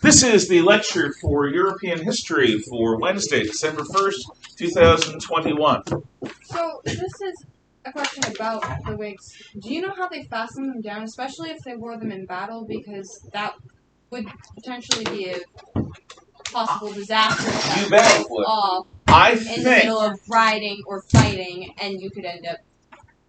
This is the lecture for European history for Wednesday, December 1st, 2021. So, this is a question about the wigs. Do you know how they fasten them down, especially if they wore them in battle? Because that would potentially be a possible disaster. You bet it would. In the middle of riding or fighting, and you could end up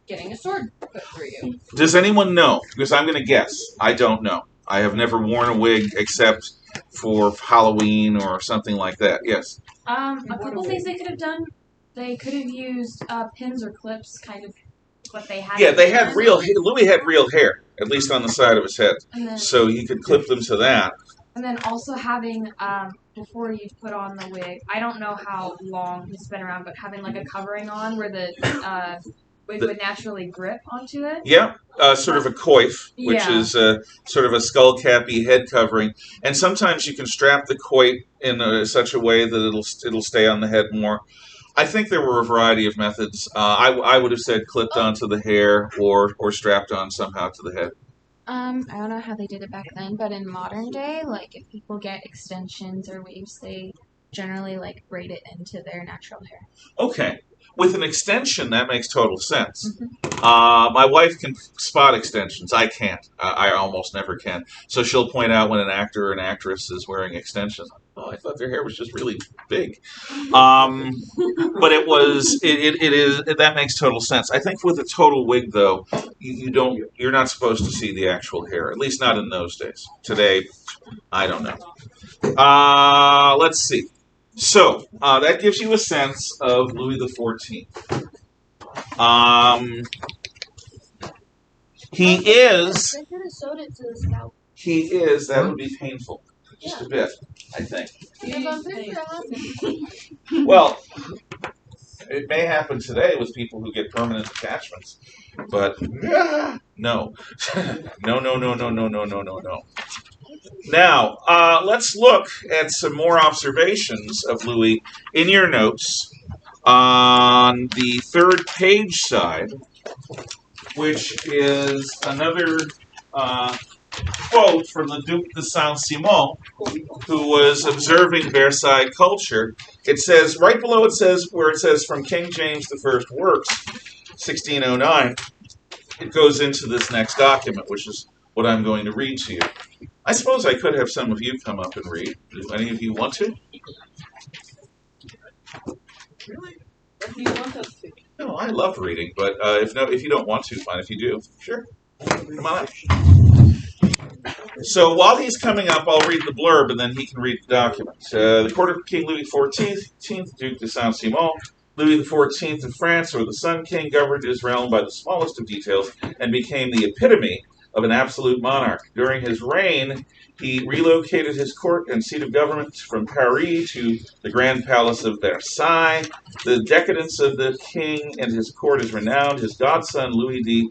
getting a sword put through you. Does anyone know? Because I'm going to guess. I don't know. I have never worn a wig except for Halloween or something like that. Yes. A couple things they could have done. They could have used pins or clips, kind of what they had. Yeah, they had Louis had real hair, at least on the side of his head. Then, so you could clip them to that. And then also having, before you put on the wig, I don't know how long it's been around, but having like a covering on where the wig would naturally grip onto it. Yeah, sort of a coif, which is sort of a skull-cappy head covering. And sometimes you can strap the coif in such a way that it'll stay on the head more. I think there were a variety of methods. I would have said clipped onto the hair or strapped on somehow to the head. I don't know how they did it back then, but in modern day, like, if people get extensions or weaves, they generally, like, braid it into their natural hair. Okay. With an extension, that makes total sense. Mm-hmm. My wife can spot extensions. I can't. I almost never can. So she'll point out when an actor or an actress is wearing extensions. Oh, I thought their hair was just really big. But that makes total sense. I think with a total wig, though, you're not supposed to see the actual hair, at least not in those days. Today, I don't know. Let's see. So, that gives you a sense of Louis XIV. That would be painful. Just a bit, I think. Well, it may happen today with people who get permanent attachments. But, no. No. Now, let's look at some more observations of Louis in your notes on the third page side, which is another quote from the Duc de Saint-Simon, who was observing Versailles culture. It says, right below where it says from King James I Works, 1609, it goes into this next document, which is what I'm going to read to you. I suppose I could have some of you come up and read. Do any of you want to? Really? What do you want us to? No, I love reading, but if you don't want to, fine. If you do, sure. Come on up. So while he's coming up, I'll read the blurb, and then he can read the document. The court of King Louis XIV, Duc de Saint-Simon, Louis XIV of France, or the Sun King, governed his realm by the smallest of details and became the epitome of an absolute monarch. During his reign, he relocated his court and seat of government from Paris to the Grand Palace of Versailles. The decadence of the king and his court is renowned. His godson, Louis de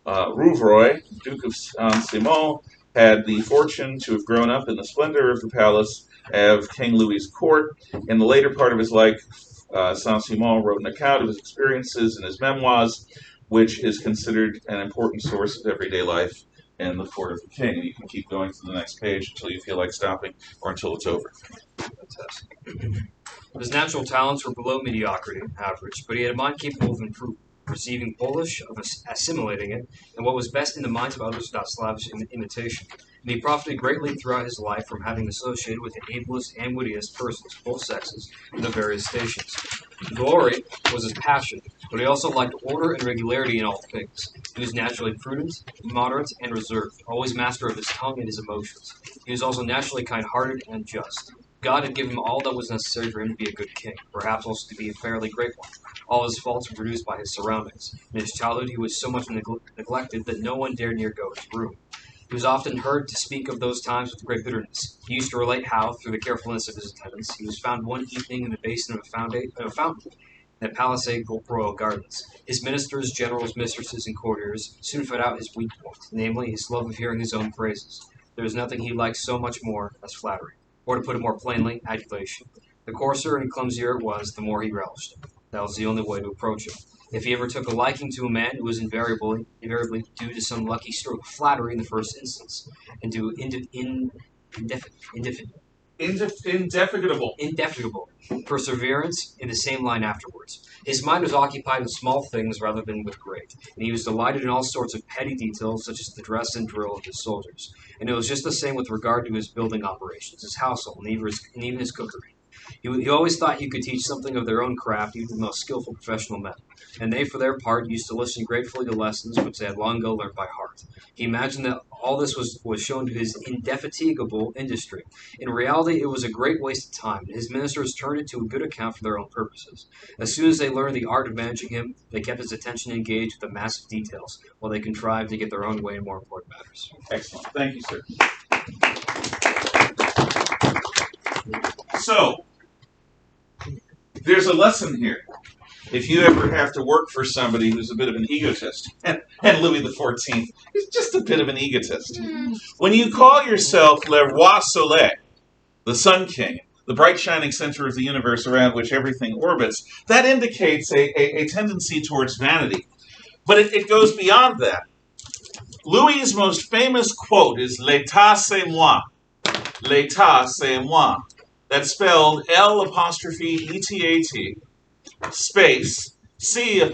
Rouvroy, Duke of Saint-Simon, had the fortune to have grown up in the splendor of the palace of King Louis's court. In the later part of his life, Saint-Simon wrote an account of his experiences in his memoirs, which is considered an important source of everyday life in the court of the king. And you can keep going to the next page until you feel like stopping or until it's over. Fantastic. His natural talents were below mediocrity, average, but he had a mind capable of improvement, perceiving Polish, of assimilating it, and what was best in the minds of others without slavish imitation. And he profited greatly throughout his life from having associated with the ablest and wittiest persons, both sexes, in the various stations. Glory was his passion, but he also liked order and regularity in all things. He was naturally prudent, moderate, and reserved, always master of his tongue and his emotions. He was also naturally kind-hearted and just. God had given him all that was necessary for him to be a good king, perhaps also to be a fairly great one. All his faults were produced by his surroundings. In his childhood he was so much neglected that no one dared near go his room. He was often heard to speak of those times with great bitterness. He used to relate how, through the carefulness of his attendants, he was found one evening in the basin of a fountain in the Palace Royal Gardens. His ministers, generals, mistresses, and courtiers soon found out his weak point, namely his love of hearing his own praises. There was nothing he liked so much more as flattery, or to put it more plainly, adulation. The coarser and clumsier it was, the more he relished it. That was the only way to approach it. If he ever took a liking to a man, it was invariably due to some lucky stroke of flattery in the first instance, and to Indefatigable. Perseverance in the same line afterwards. His mind was occupied with small things rather than with great, and he was delighted in all sorts of petty details such as the dress and drill of his soldiers. And it was just the same with regard to his building operations, his household, and even his cookery. He always thought he could teach something of their own craft, even to the most skillful professional men, and they, for their part, used to listen gratefully to lessons which they had long ago learned by heart. He imagined that all this was shown to his indefatigable industry. In reality, it was a great waste of time, and his ministers turned it to a good account for their own purposes. As soon as they learned the art of managing him, they kept his attention engaged with the massive details, while they contrived to get their own way in more important matters. Excellent. Thank you, sir. So, there's a lesson here. If you ever have to work for somebody who's a bit of an egotist, and Louis XIV is just a bit of an egotist. When you call yourself Le Roi Soleil, the Sun King, the bright shining center of the universe around which everything orbits, that indicates a tendency towards vanity. But it goes beyond that. Louis's most famous quote is "L'État c'est moi." L'État c'est moi. That's spelled L'Etat space C''est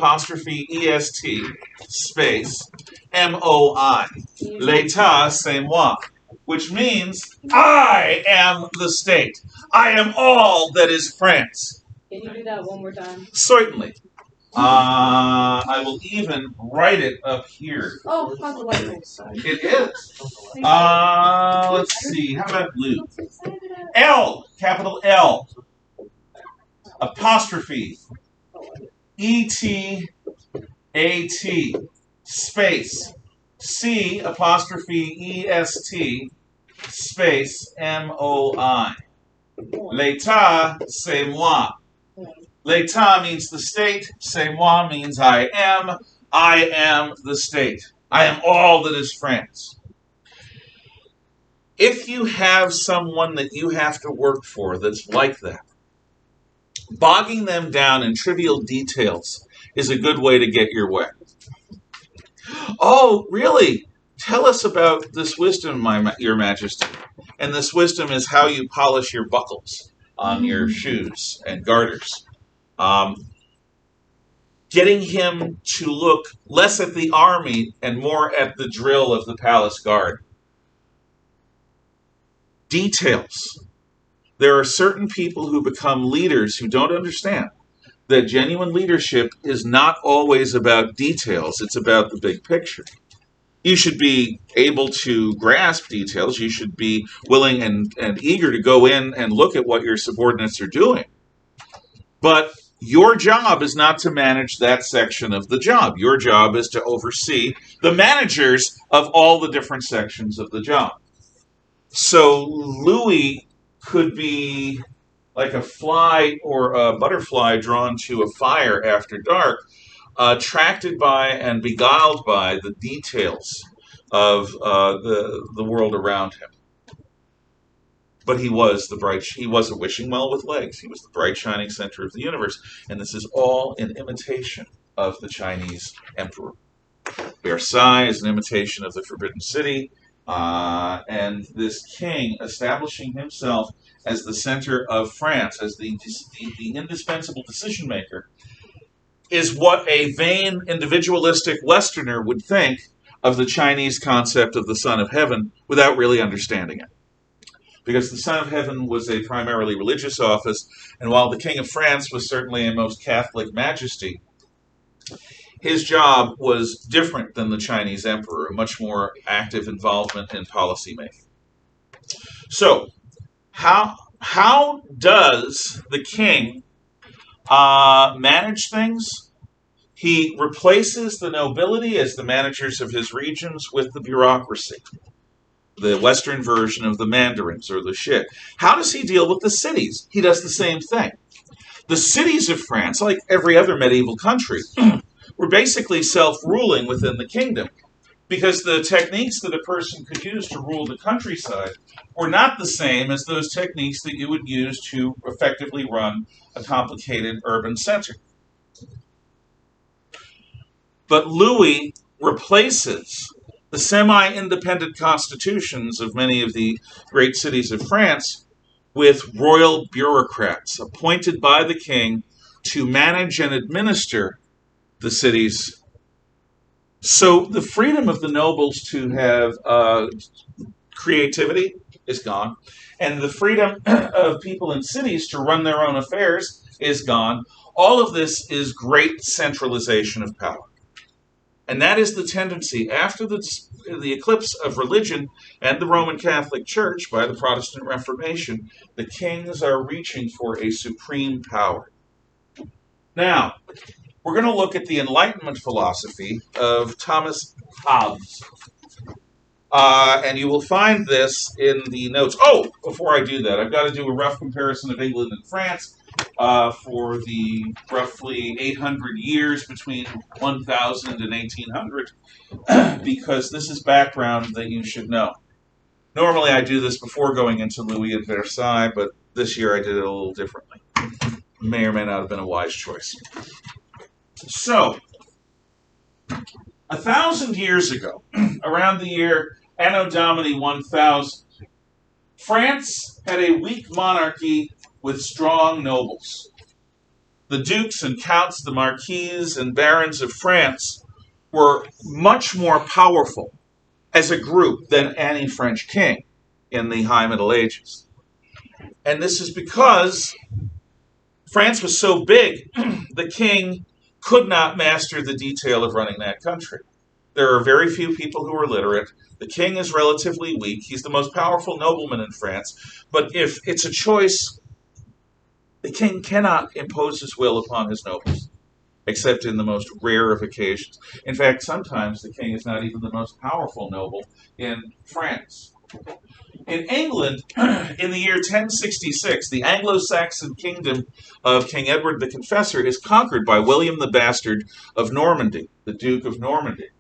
space MOI. L'État c'est moi. Which means, I am the state. I am all that is France. Can you do that one more time? Certainly. I will even write it up here. Oh, not the white one. It is. Let's see. How about blue? L, capital L, apostrophe, ETAT, space, C, apostrophe, EST, space, MOI. L'État, c'est moi. L'État means the state. C'est moi means I am. I am the state. I am all that is France. If you have someone that you have to work for that's like that, bogging them down in trivial details is a good way to get your way. Oh, really? Tell us about this wisdom, Your Majesty. And this wisdom is how you polish your buckles on your shoes and garters. Getting him to look less at the army and more at the drill of the palace guard. Details. There are certain people who become leaders who don't understand that genuine leadership is not always about details, it's about the big picture. You should be able to grasp details. You should be willing and eager to go in and look at what your subordinates are doing. But your job is not to manage that section of the job. Your job is to oversee the managers of all the different sections of the job. So Louis could be like a fly or a butterfly drawn to a fire after dark, attracted by and beguiled by the details of the world around him. But he was a wishing well with legs. He was the bright shining center of the universe. And this is all in imitation of the Chinese emperor. Versailles is an imitation of the Forbidden City. And this king establishing himself as the center of France, as the indispensable decision maker, is what a vain, individualistic Westerner would think of the Chinese concept of the Son of Heaven without really understanding it. Because the Son of Heaven was a primarily religious office, and while the King of France was certainly a most Catholic majesty, his job was different than the Chinese emperor, a much more active involvement in policymaking. So, how does the king manage things? He replaces the nobility as the managers of his regions with the bureaucracy, the Western version of the mandarins or the shit. How does he deal with the cities? He does the same thing. The cities of France, like every other medieval country, were basically self-ruling within the kingdom, because the techniques that a person could use to rule the countryside were not the same as those techniques that you would use to effectively run a complicated urban center. But Louis replaces the semi-independent constitutions of many of the great cities of France with royal bureaucrats appointed by the king to manage and administer the cities. So the freedom of the nobles to have creativity is gone, and the freedom of people in cities to run their own affairs is gone. All of this is great centralization of power. And that is the tendency after the eclipse of religion and the Roman Catholic Church by the Protestant Reformation. The kings are reaching for a supreme power. Now, we're going to look at the Enlightenment philosophy of Thomas Hobbes. And you will find this in the notes. Oh, before I do that, I've got to do a rough comparison of England and France for the roughly 800 years between 1000 and 1800, because this is background that you should know. Normally I do this before going into Louis and Versailles, but this year I did it a little differently. May or may not have been a wise choice. So, 1,000 years ago, around the year Anno Domini 1000, France had a weak monarchy with strong nobles. The dukes and counts, the marquises and barons of France were much more powerful as a group than any French king in the High Middle Ages. And this is because France was so big, the king could not master the detail of running that country. There are very few people who are literate. The king is relatively weak. He's the most powerful nobleman in France. But if it's a choice, the king cannot impose his will upon his nobles, except in the most rare of occasions. In fact, sometimes the king is not even the most powerful noble in France. In England, in the year 1066, the Anglo-Saxon kingdom of King Edward the Confessor is conquered by William the Bastard of Normandy, the Duke of Normandy.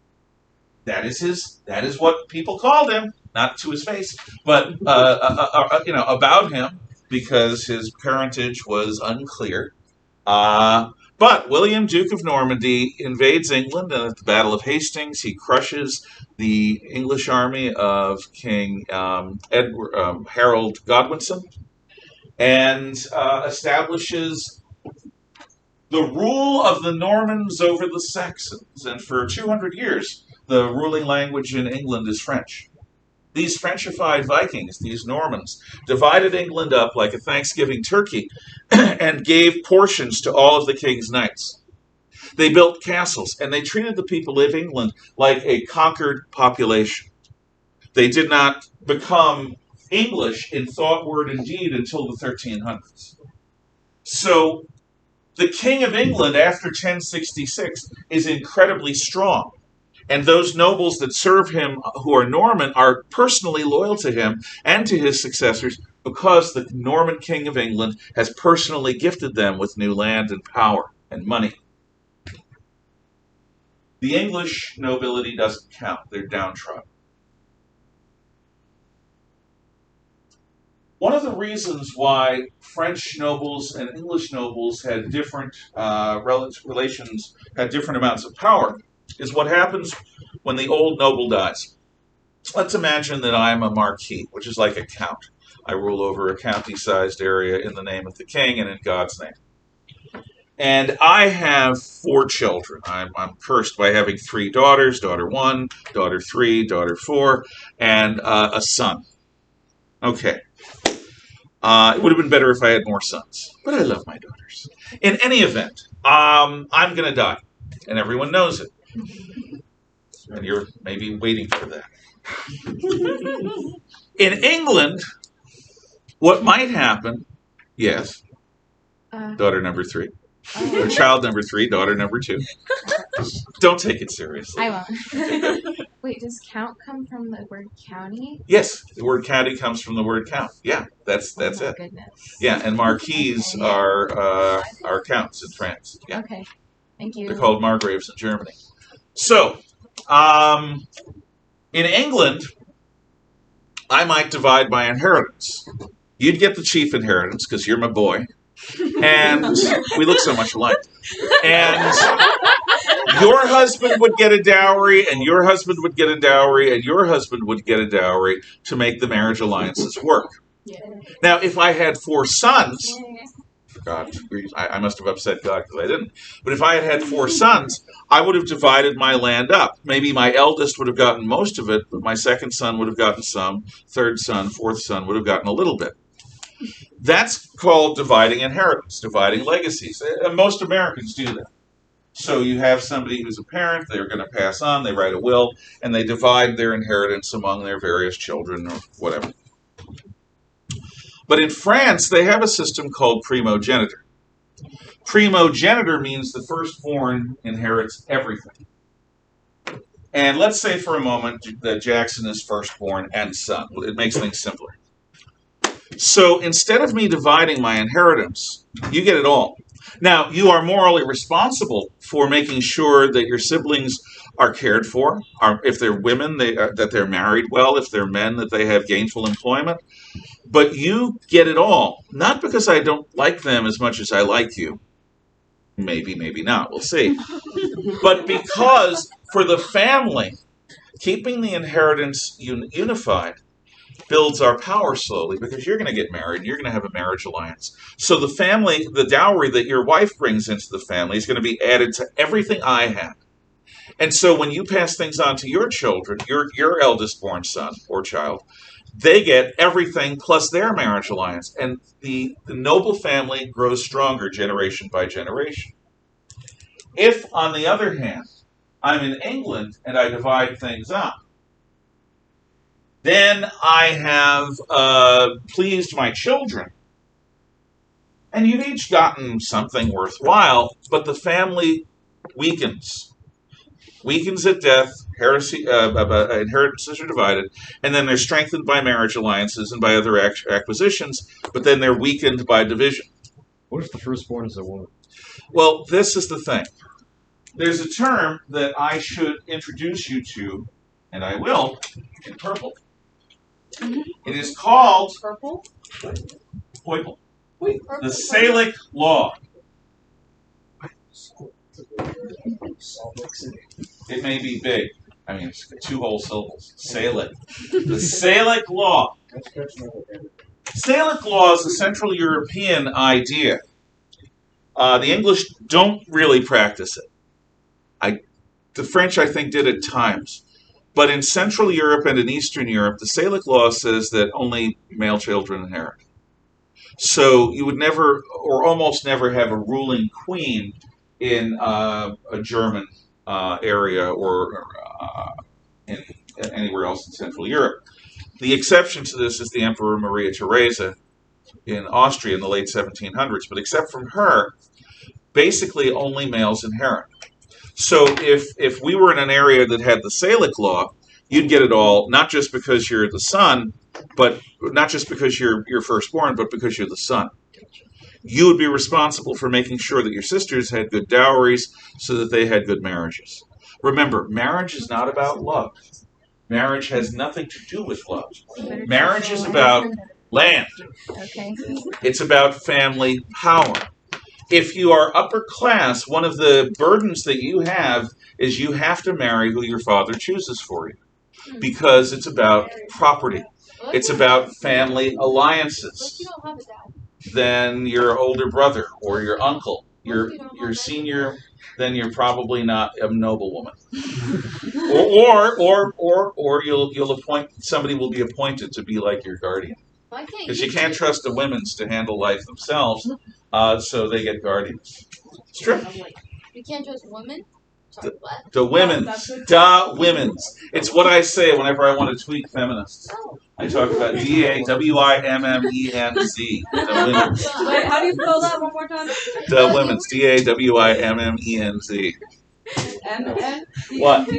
That is what people called him, not to his face, but about him, because his parentage was unclear. But William, Duke of Normandy, invades England, and at the Battle of Hastings, he crushes the English army of King Harold Godwinson, and establishes the rule of the Normans over the Saxons. And for 200 years, the ruling language in England is French. These Frenchified Vikings, these Normans, divided England up like a Thanksgiving turkey and gave portions to all of the king's knights. They built castles, and they treated the people of England like a conquered population. They did not become English in thought, word, and deed until the 1300s. So the King of England after 1066 is incredibly strong. And those nobles that serve him who are Norman are personally loyal to him and to his successors because the Norman King of England has personally gifted them with new land and power and money. The English nobility doesn't count. They're downtrodden. One of the reasons why French nobles and English nobles had different relations, had different amounts of power, is what happens when the old noble dies. Let's imagine that I am a marquis, which is like a count. I rule over a county-sized area in the name of the king and in God's name. And I have 4 children. I'm cursed by having 3 daughters, daughter 1, daughter 3, daughter 4, and a son. Okay. It would have been better if I had more sons, but I love my daughters. In any event, I'm going to die, and everyone knows it. And you're maybe waiting for that. In England, what might happen, yes, daughter number 3, or child number 3, daughter number 2. Don't take it seriously. I won't. Wait, does count come from the word county? Yes, the word county comes from the word count. Yeah, that's it. Goodness. Yeah, and marquises are counts in France. Yeah. Okay, thank you. They're called margraves in Germany. So, in England, I might divide my inheritance. You'd get the chief inheritance because you're my boy, and we look so much alike. And Your husband would get a dowry, and your husband would get a dowry, and your husband would get a dowry to make the marriage alliances work. Now, if I had 4 sons, God, I must have upset God because I didn't. But if I had 4 sons, I would have divided my land up. Maybe my eldest would have gotten most of it, but my second son would have gotten some, third son, fourth son would have gotten a little bit. That's called dividing inheritance, dividing legacies. Most Americans do that. So you have somebody who's a parent, they're going to pass on, they write a will, and they divide their inheritance among their various children or whatever. But in France, they have a system called primogeniture. Primogeniture means the firstborn inherits everything. And let's say for a moment that Jackson is firstborn and son. It makes things simpler. So instead of me dividing my inheritance, you get it all. Now, you are morally responsible for making sure that your siblings are cared for. If they're women, that they're married well. If they're men, that they have gainful employment. But you get it all. Not because I don't like them as much as I like you. Maybe, maybe not. We'll see. But because for the family, keeping the inheritance unified builds our power slowly, because you're going to get married, you're going to have a marriage alliance. So the family, the dowry that your wife brings into the family is going to be added to everything I have. And so when you pass things on to your children, your eldest born son or child, they get everything plus their marriage alliance. And the noble family grows stronger generation by generation. If, on the other hand, I'm in England and I divide things up, then I have pleased my children. And you've each gotten something worthwhile, but the family weakens. Weakens at death, inheritances are divided, and then they're strengthened by marriage alliances and by other acquisitions, but then they're weakened by division. What if the firstborn is a woman? Well, this is the thing. There's a term that I should introduce you to, and I will, in purple. It is called Purple? Purple. The Salic Law. It may be big. I mean, it's 2 whole syllables. Salic. The Salic Law. Salic Law is a Central European idea. The English don't really practice it. The French, I think, did at times. But in Central Europe and in Eastern Europe, the Salic Law says that only male children inherit. So you would never, or almost never, have a ruling queen in a German area or anywhere else in Central Europe. The exception to this is the Emperor Maria Theresa in Austria in the late 1700s. But except from her, basically only males inherit. So if we were in an area that had the Salic Law, you'd get it all, not just because you're the son, but not just because you're firstborn, but because you're the son. You would be responsible for making sure that your sisters had good dowries so that they had good marriages. Remember, marriage is not about love. Marriage has nothing to do with love. Marriage is about land. Okay. It's about family power. If you are upper class, one of the burdens that you have is you have to marry who your father chooses for you, because it's about property. It's about family alliances. Then your older brother or your uncle, your senior, then you're probably not a noble woman. Or you'll appoint, somebody will be appointed to be like your guardian. Because you can't trust the women's to handle life themselves, so they get guardians. It's true. You can't trust women? Sorry, what? The women's. It's what I say whenever I want to tweak feminists. I talk about D-A-W-I-M-M-E-N-Z. The women's. Wait, how do you spell that one more time? The women's. D-A-W-I-M-M-E-N-Z. M-N? What? I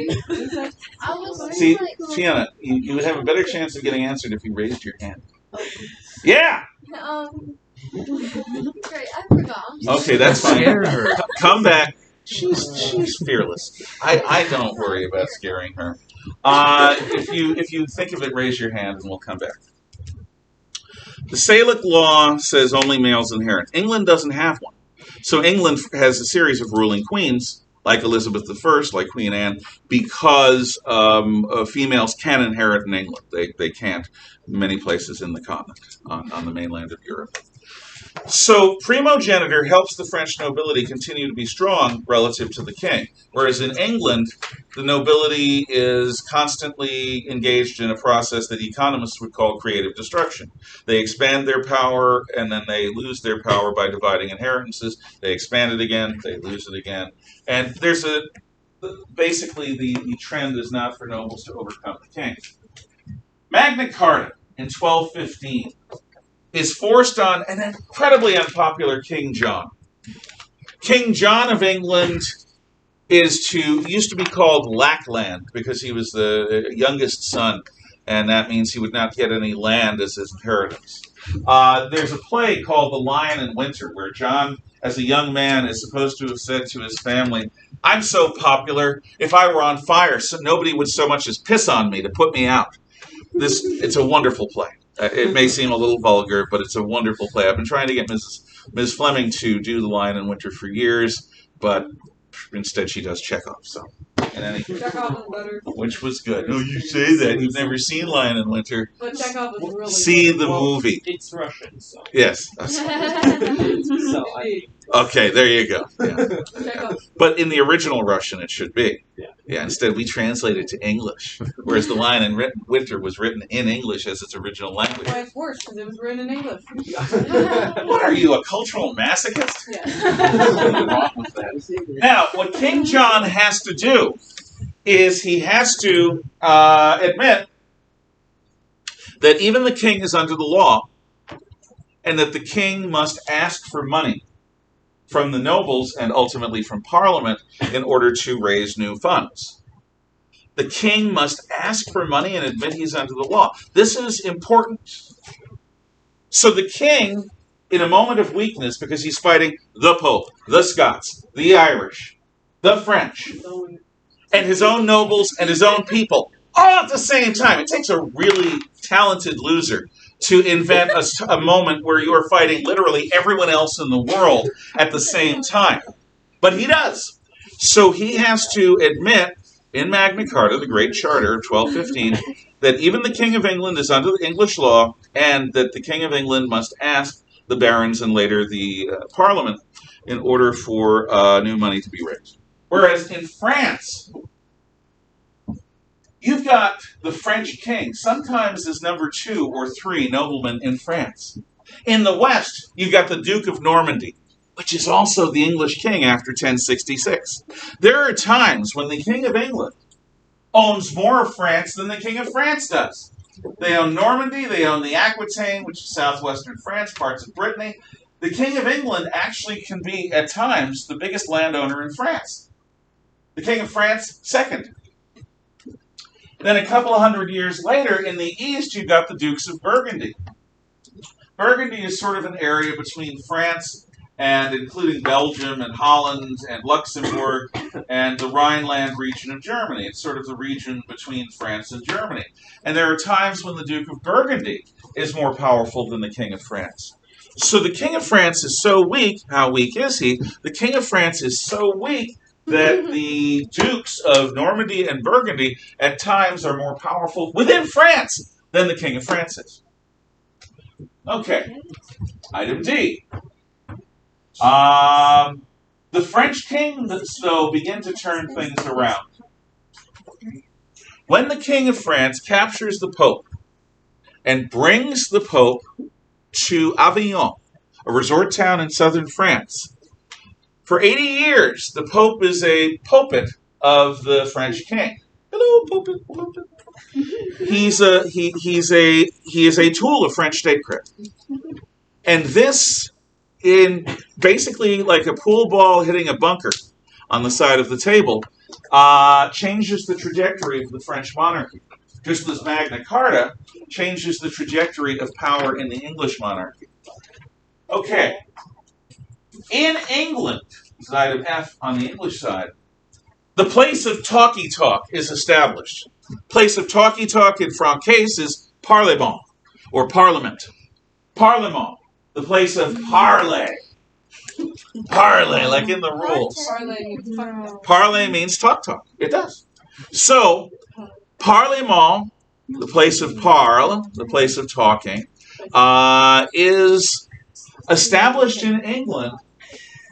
was See, like, Tiana, you would have a better chance of getting answered if you raised your hand. Yeah! great, I forgot. Okay, that's fine. Scare her. Come back. She's fearless. I don't worry about scaring her. If you think of it, raise your hand and we'll come back. The Salic Law says only males inherit. England doesn't have one. So England has a series of ruling queens, like Elizabeth I, like Queen Anne, because females can inherit in England. They can't in many places in the continent, on the mainland of Europe. So primogeniture helps the French nobility continue to be strong relative to the king, whereas in England, the nobility is constantly engaged in a process that economists would call creative destruction. They expand their power, and then they lose their power by dividing inheritances. They expand it again, they lose it again. And there's basically the trend is not for nobles to overcome the king. Magna Carta in 1215 is forced on an incredibly unpopular King John. King John of England used to be called Lackland because he was the youngest son, and that means he would not get any land as his inheritance. There's a play called The Lion in Winter, where John, as a young man, is supposed to have said to his family, "I'm so popular, if I were on fire, so nobody would so much as piss on me to put me out." It's a wonderful play. It may seem a little vulgar, but it's a wonderful play. I've been trying to get Ms. Fleming to do The Lion in Winter for years, but instead she does Chekhov. So, in any case, Chekhov is better. which was good. Oh, you say that. You've never seen Lion in Winter. But Chekhov is really See the movie. It's Russian, so. Yes. So Okay, there you go. Yeah. Chekhov. But in the original Russian, it should be. Yeah. Instead, we translate it to English, whereas The Lion in Winter was written in English as its original language. Why it's worse, because it was written in English. What are you, a cultural masochist? Yeah. Nothing wrong with that. Now, what King John has to do is he has to admit that even the king is under the law, and that the king must ask for money from the nobles and ultimately from Parliament in order to raise new funds. The king must ask for money and admit he's under the law. This is important. So the king, in a moment of weakness, because he's fighting the Pope, the Scots, the Irish, the French, and his own nobles and his own people, all at the same time. It takes a really talented loser to invent a moment where you are fighting literally everyone else in the world at the same time. But he does. So he has to admit in Magna Carta, the Great Charter of 1215, that even the King of England is under the English law, and that the King of England must ask the barons and later the Parliament in order for new money to be raised. Whereas in France, you've got the French king, sometimes as number 2 or 3 nobleman in France. In the West, you've got the Duke of Normandy, which is also the English king after 1066. There are times when the King of England owns more of France than the King of France does. They own Normandy, they own the Aquitaine, which is southwestern France, parts of Brittany. The King of England actually can be, at times, the biggest landowner in France. The King of France, second. Then a couple of hundred years later, in the east, you've got the Dukes of Burgundy. Burgundy is sort of an area between France and including Belgium and Holland and Luxembourg and the Rhineland region of Germany. It's sort of the region between France and Germany. And there are times when the Duke of Burgundy is more powerful than the King of France. So the King of France is so weak. How weak is he? The King of France is so weak that the dukes of Normandy and Burgundy at times are more powerful within France than the King of France is. Okay, item D. The French kings, though, begin to turn things around. When the King of France captures the Pope and brings the Pope to Avignon, a resort town in southern France, for 80 years, the Pope is a puppet of the French king. Hello, puppet, puppet. He is a tool of French statecraft. And this, in basically like a pool ball hitting a bunker on the side of the table, changes the trajectory of the French monarchy. Just as Magna Carta changes the trajectory of power in the English monarchy. Okay. In England, this is item F on the English side, the place of talky talk is established. Place of talky talk in Francais is Parlement, or Parliament. Parlement, the place of parley. Parley, like in the rules. Parlay means fuck. Parley means talk. It does. So, Parlement, the place of parle, the place of talking, is established in England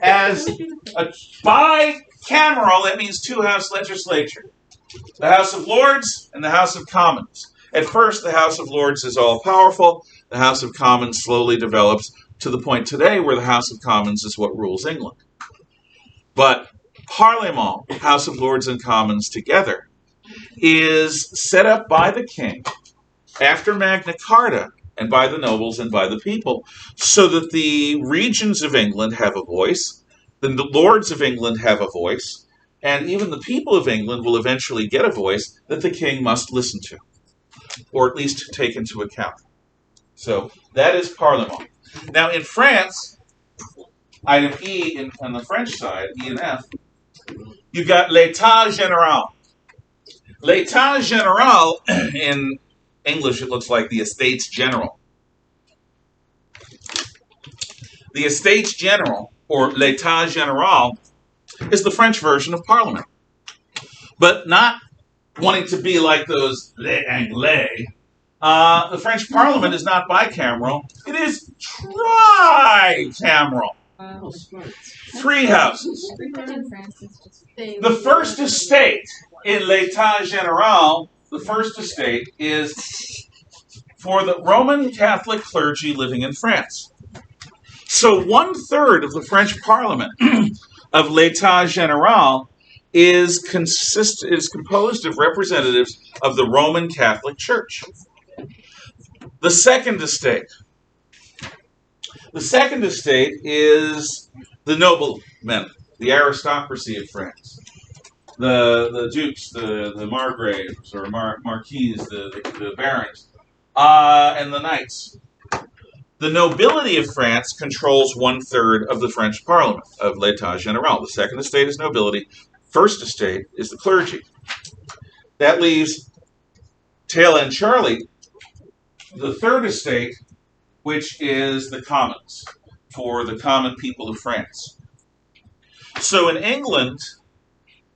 as a bicameral. That means two-house legislature. The House of Lords and the House of Commons. At first, the House of Lords is all-powerful. The House of Commons slowly develops to the point today where the House of Commons is what rules England. But Parlement, House of Lords and Commons together, is set up by the king after Magna Carta and by the nobles and by the people so that the regions of England have a voice, the lords of England have a voice, and even the people of England will eventually get a voice that the king must listen to, or at least take into account. So that is Parlement. Now in France, item E on the French side, E and F, you've got l'État général. L'État général, in English it looks like the Estates General. The Estates General, or l'État général, is the French version of Parliament. But not wanting to be like those les Anglais, the French Parliament is not bicameral, it is tricameral. Three houses. The first estate in l'État général, the first estate is for the Roman Catholic clergy living in France. So 1/3 of the French Parliament of l'État général is composed of representatives of the Roman Catholic Church. The second estate. The second estate is the noblemen, the aristocracy of France. The dukes, the margraves or marquises, the barons, and the knights. The nobility of France controls 1/3 of the French Parliament, of l'État général. The second estate is nobility. First estate is the clergy. That leaves Taylor and Charlie, the third estate, which is the commons, for the common people of France. So in England,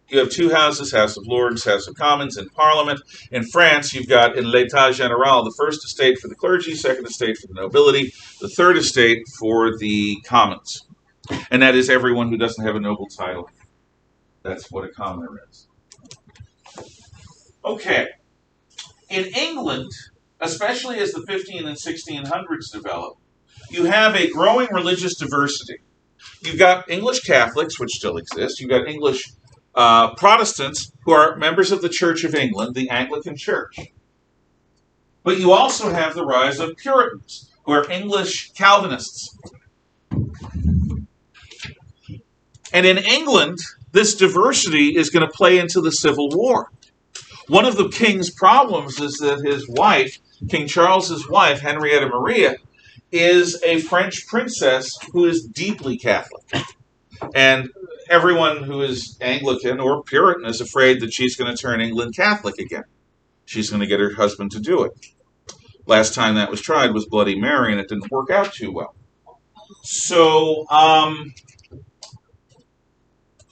you have two houses, House of Lords, House of Commons, and Parliament. In France, you've got in l'État général the first estate for the clergy, second estate for the nobility, the third estate for the commons. And that is everyone who doesn't have a noble title. That's what a commoner is. Okay. In England, especially as the 15 and 1600s develop, you have a growing religious diversity. You've got English Catholics, which still exist. You've got English Protestants who are members of the Church of England, the Anglican Church. But you also have the rise of Puritans, who are English Calvinists. And in England, this diversity is going to play into the Civil War. One of the king's problems is that his wife, King Charles's wife, Henrietta Maria, is a French princess who is deeply Catholic. And everyone who is Anglican or Puritan is afraid that she's going to turn England Catholic again. She's going to get her husband to do it. Last time that was tried was Bloody Mary, and it didn't work out too well. So,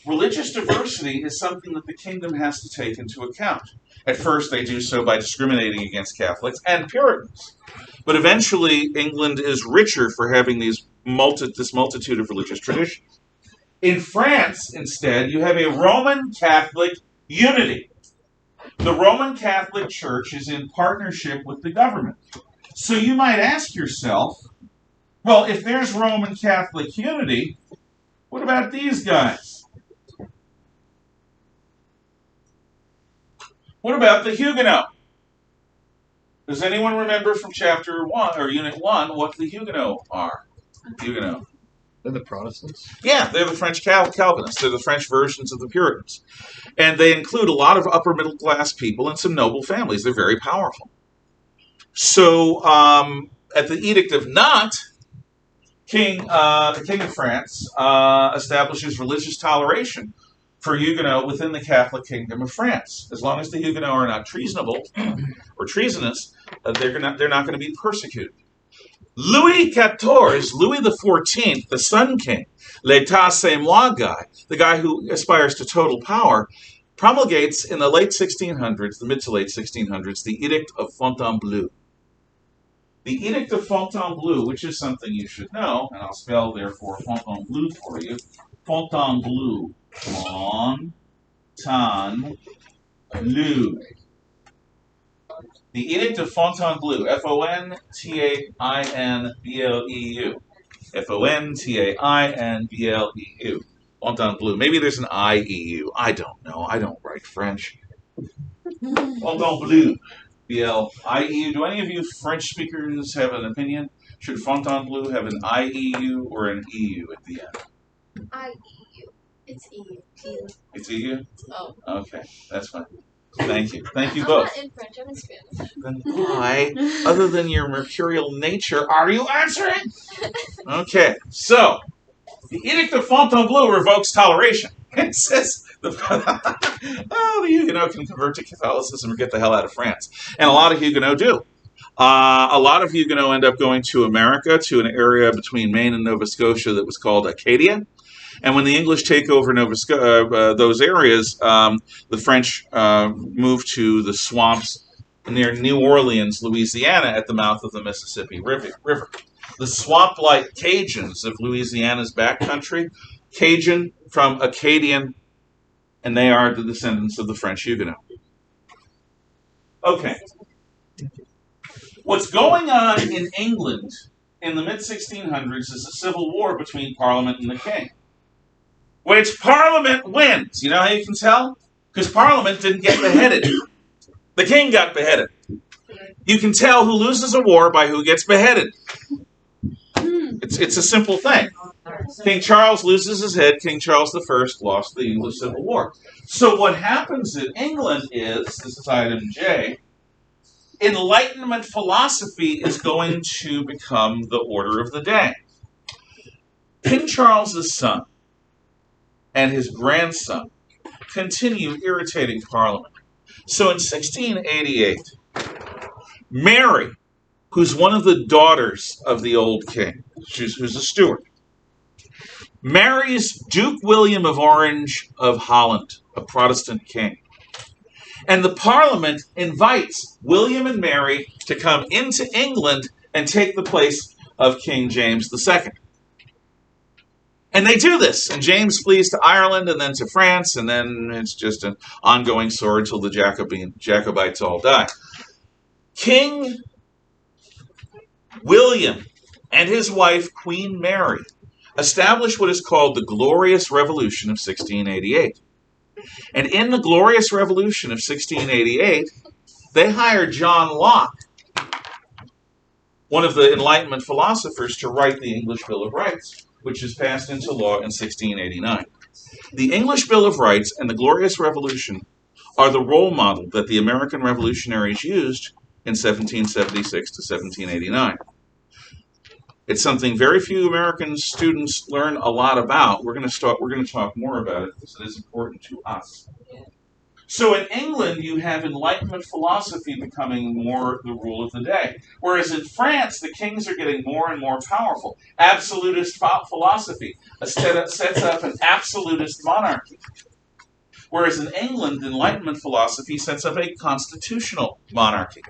religious diversity is something that the kingdom has to take into account. At first, they do so by discriminating against Catholics and Puritans. But eventually, England is richer for having this multitude of religious traditions. In France, instead, you have a Roman Catholic unity. The Roman Catholic Church is in partnership with the government. So you might ask yourself, well, if there's Roman Catholic unity, what about these guys? What about the Huguenot? Does anyone remember from chapter 1 or unit 1 what the Huguenot are? Huguenot. They're the Protestants? Yeah, they're the French Calvinists. They're the French versions of the Puritans. And they include a lot of upper middle class people and some noble families. They're very powerful. So, at the Edict of Nantes, the King of France establishes religious toleration for Huguenot within the Catholic Kingdom of France. As long as the Huguenot are not treasonable or treasonous, they're not going to be persecuted. Louis XIV, Louis XIV, the Sun King, l'état c'est moi guy, the guy who aspires to total power, promulgates in the late 1600s, the mid to late 1600s, the Edict of Fontainebleau. The Edict of Fontainebleau, which is something you should know, and I'll spell therefore Fontainebleau for you. Fontainebleau. Fontainebleau. The Edict of Fontainebleau. Fontainebleau. Fontainebleau. Fontainebleau. Maybe there's an IEU. I don't know. I don't write French. Fontainebleau. BLIEU. Do any of you French speakers have an opinion? Should Fontainebleau have an IEU or an EU at the end? IEU. It's EU. It's EU? Oh. Okay, that's fine. Thank you. Thank you I'm both. not in French, I'm in Spanish. Then why, other than your mercurial nature, are you answering? Okay, so the Edict of Fontainebleau revokes toleration. It says the Huguenot can convert to Catholicism or get the hell out of France. And a lot of Huguenot do. A lot of Huguenot end up going to America, to an area between Maine and Nova Scotia that was called Acadia. And when the English take over those areas, the French move to the swamps near New Orleans, Louisiana, at the mouth of the Mississippi River. The swamp-like Cajuns of Louisiana's backcountry, Cajun from Acadian, and they are the descendants of the French Huguenot. Okay. What's going on in England in the mid-1600s is a civil war between Parliament and the King, which Parliament wins. You know how you can tell? Because Parliament didn't get beheaded. The King got beheaded. You can tell who loses a war by who gets beheaded. It's a simple thing. King Charles loses his head. King Charles I lost the English Civil War. So what happens in England is, this is item J, Enlightenment philosophy is going to become the order of the day. King Charles' son and his grandson continue irritating Parliament. So in 1688, Mary, who's one of the daughters of the old king, who's a steward, marries Duke William of Orange of Holland, a Protestant king. And the Parliament invites William and Mary to come into England and take the place of King James II. And they do this, and James flees to Ireland and then to France, and then it's just an ongoing sword until the Jacobites all die. King William and his wife, Queen Mary, established what is called the Glorious Revolution of 1688. And in the Glorious Revolution of 1688, they hired John Locke, one of the Enlightenment philosophers, to write the English Bill of Rights, which is passed into law in 1689. The English Bill of Rights and the Glorious Revolution are the role model that the American revolutionaries used in 1776 to 1789. It's something very few American students learn a lot about. We're going to talk more about it because it is important to us. So in England, you have Enlightenment philosophy becoming more the rule of the day. Whereas in France, the kings are getting more and more powerful. Absolutist philosophy sets up an absolutist monarchy. Whereas in England, Enlightenment philosophy sets up a constitutional monarchy.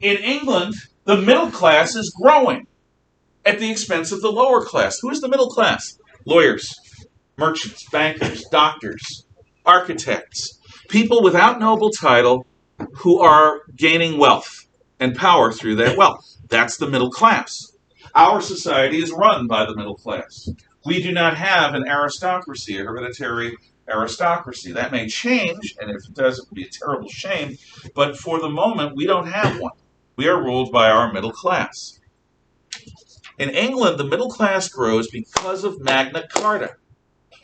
In England, the middle class is growing at the expense of the lower class. Who is the middle class? Lawyers, merchants, bankers, doctors, architects, people without noble title who are gaining wealth and power through that wealth. That's the middle class. Our society is run by the middle class. We do not have an aristocracy, a hereditary aristocracy. That may change, and if it does, it would be a terrible shame, but for the moment, we don't have one. We are ruled by our middle class. In England, the middle class grows because of Magna Carta,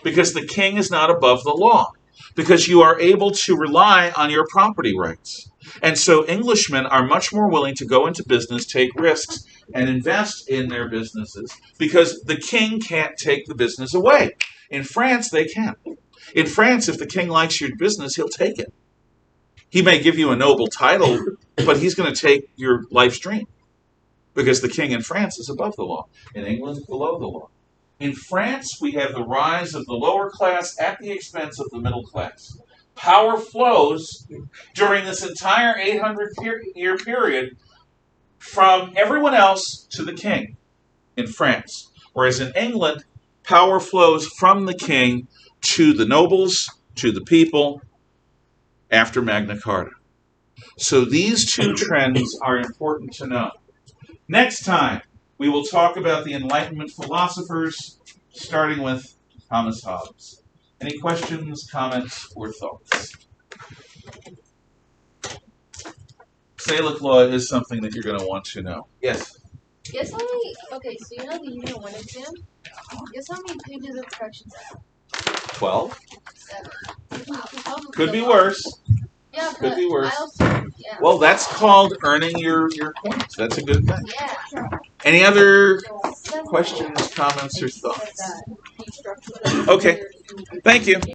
because the king is not above the law, because you are able to rely on your property rights. And so Englishmen are much more willing to go into business, take risks, and invest in their businesses because the king can't take the business away. In France, they can. In France, if the king likes your business, he'll take it. He may give you a noble title But he's going to take your life's dream because the king in France is above the law. In England, below the law. In France, we have the rise of the lower class at the expense of the middle class. Power flows during this entire 800-year period from everyone else to the king in France. Whereas in England, power flows from the king to the nobles, to the people, after Magna Carta. So these two trends are important to know. Next time, we will talk about the Enlightenment philosophers, starting with Thomas Hobbes. Any questions, comments, or thoughts? Salic law is something that you're going to want to know. Yes? Guess how many, okay, so you know the Unit 1 exam? Guess how many pages of corrections I have? 12? 7. Wow. Could be worse. Yeah, Could but be worse. I also, yeah. Well, that's called earning your points. That's a good thing. Yeah. Any other questions, comments, or thoughts? Okay. Thank you.